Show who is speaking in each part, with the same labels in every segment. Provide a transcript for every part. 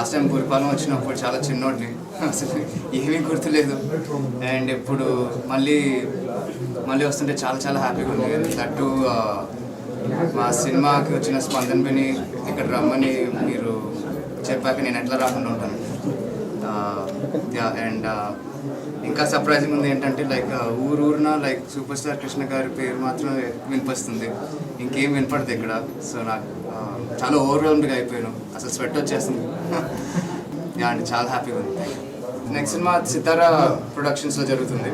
Speaker 1: Last time Guripalem వచ్చినప్పుడు చాలా చిన్నోడిని, అసలు ఏమీ గుర్తులేదు. అండ్ ఇప్పుడు మళ్ళీ వస్తుంటే చాలా చాలా హ్యాపీగా ఉంది. దట్టు మా సినిమాకి వచ్చిన స్పందన విని ఇక్కడ రమ్మని మీరు చెప్పాక నేను ఎట్లా రాకుండా ఉంటాను. అండ్ ఇంకా సర్ప్రైజింగ్ ఉంది ఏంటంటే లైక్ ఊరున లైక్ సూపర్ స్టార్ కృష్ణ గారి పేరు మాత్రమే వినిపిస్తుంది, ఇంకేం వినపడదు ఇక్కడ. సో నాకు చాలా ఓవర్వెల్మ్డ్గా అయిపోయాను, అసలు స్వెట్ వచ్చేస్తుంది. అండ్ చాలా హ్యాపీగా ఉంది. నెక్స్ట్ సినిమా సితారా ప్రొడక్షన్స్లో జరుగుతుంది,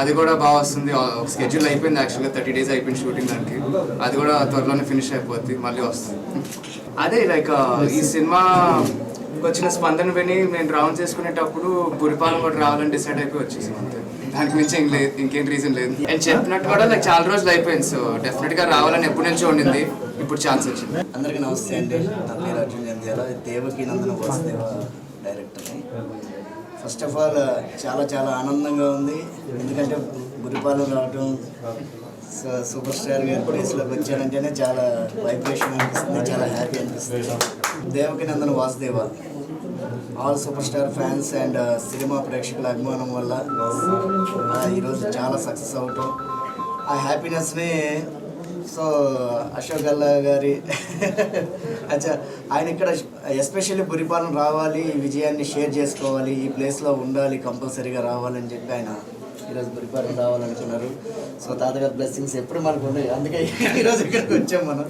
Speaker 1: అది కూడా బాగా వస్తుంది. స్కెడ్యూల్ అయిపోయింది, యాక్చువల్గా 30 days అయిపోయింది షూటింగ్ దానికి. అది కూడా త్వరలోనే ఫినిష్ అయిపోద్ది, మళ్ళీ వస్తుంది. అదే లైక్ ఈ సినిమా వచ్చిన స్పందన విని నేను రౌండ్ చేసుకునేటప్పుడు గురిపాలెం కూడా రావాలని డిసైడ్ అయిపోయి వచ్చేసి అంతే. దానికి మించి ఇంకేం రీజన్ లేదు. నేను చెప్పినట్టు కూడా లైక్ చాలా రోజులు అయిపోయింది. సో డెఫినెట్గా రావాలని ఎప్పటి నుంచో ఉండింది, ఇప్పుడు ఛాన్స్ వచ్చింది.
Speaker 2: అందరికీ నమస్తే అండి. నా పేరు అర్జున్ జంధ్యాల, దేవకి నందన వాసుదేవ డైరెక్టర్ని. ఫస్ట్ ఆఫ్ ఆల్ చాలా చాలా ఆనందంగా ఉంది, ఎందుకంటే గురిపాలెం రావడం, సూపర్ స్టార్ గారి ప్లేస్లోకి వచ్చానంటేనే చాలా వైబ్రేషన్ అనిపిస్తుంది, చాలా హ్యాపీ అనిపిస్తుంది. Devaki Nandana Vasudeva all super star fans and cinema ప్రేక్షకుల అభిమానం వల్ల ఈరోజు చాలా సక్సెస్ అవటం, ఆ హ్యాపీనెస్ని సో అశోక్ గల్లా గారి అచ్చా ఆయన ఇక్కడ ఎస్పెషల్లీ గురిపాలెం రావాలి, ఈ విజయాన్ని షేర్ చేసుకోవాలి, ఈ ప్లేస్లో ఉండాలి, కంపల్సరీగా రావాలని చెప్పి ఆయన ఈరోజు గురిపాలెం రావాలనుకున్నారు. సో తాతగారి బ్లెస్సింగ్స్ ఎప్పుడు మనకు ఉన్నాయి, అందుకే ఈరోజు ఇక్కడికి వచ్చాం మనం.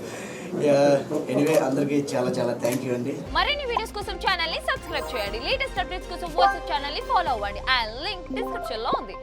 Speaker 2: ఎనీవే అందరికీ చాలా చాలా థ్యాంక్ యూ అండి.
Speaker 3: మరిన్ని వీడియోస్ కోసం ఛానల్ ని సబ్స్క్రైబ్ చేయండి, లేటెస్ట్ అప్డేట్స్ కోసం వాట్సాప్ ఛానల్ ని ఫాలో అవ్వండి. ఆ లింక్ డిస్క్రిప్షన్ లో ఉంది.